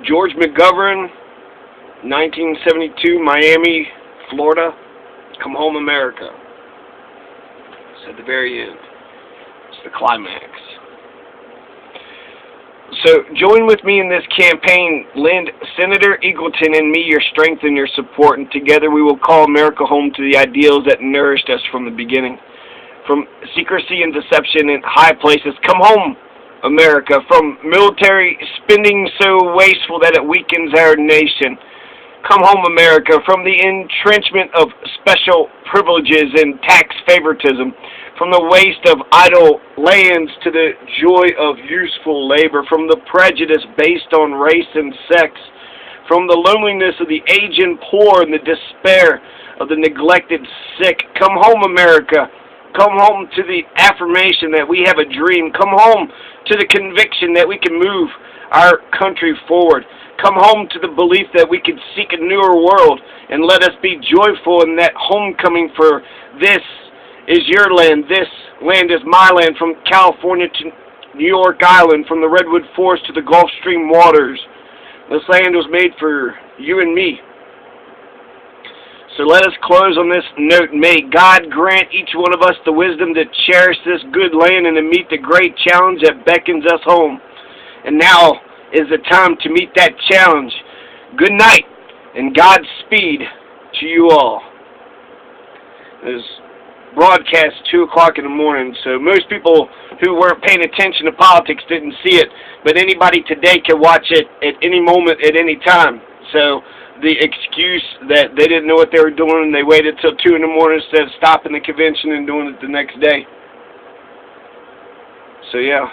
George McGovern, 1972, Miami, Florida. Come home, America. It's at the very end. It's the climax. So join with me in this campaign. Lend Senator Eagleton and me your strength and your support, and together we will call America home to the ideals that nourished us from the beginning. From secrecy and deception in high places, come home, America. From military spending so wasteful that it weakens our nation, come home, America. From the entrenchment of special privileges and tax favoritism, from the waste of idle lands to the joy of useful labor, from the prejudice based on race and sex, from the loneliness of the aged and poor and the despair of the neglected sick. Come home, America. Come home to the affirmation that we have a dream. Come home to the conviction that we can move our country forward. Come home to the belief that we can seek a newer world, and let us be joyful in that homecoming, for this is your land. This land is my land, from California to New York Island, from the Redwood Forest to the Gulf Stream waters. This land was made for you and me. So let us close on this note. May God grant each one of us the wisdom to cherish this good land and to meet the great challenge that beckons us home. And now is the time to meet that challenge. Good night and Godspeed to you all. It was broadcast 2 o'clock in the morning, so most people who weren't paying attention to politics didn't see it, but anybody today can watch it at any moment, at any time. So the excuse that they didn't know what they were doing and they waited till 2 in the morning instead of stopping the convention and doing it the next day. So yeah,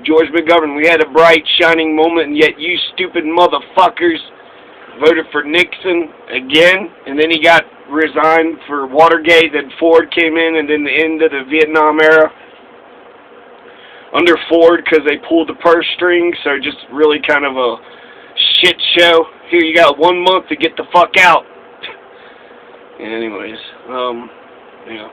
George McGovern, we had a bright, shining moment, and yet you stupid motherfuckers voted for Nixon again, and then he got resigned for Watergate, then Ford came in, and then the end of the Vietnam era under Ford because they pulled the purse strings, so just really kind of a shit show. Here, you got 1 month to get the fuck out. Anyways, yeah.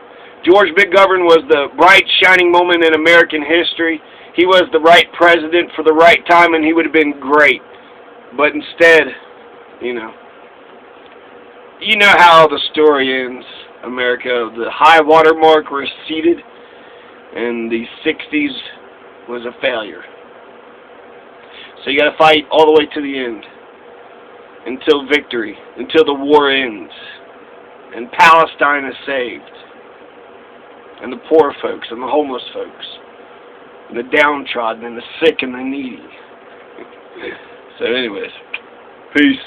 George McGovern was the bright, shining moment in American history. He was the right president for the right time, and he would have been great. But instead, you know how the story ends, America. The high water mark receded, and the 60s was a failure. So you got to fight all the way to the end, until victory, until the war ends, and Palestine is saved, and the poor folks, and the homeless folks, and the downtrodden, and the sick, and the needy. So anyways, peace.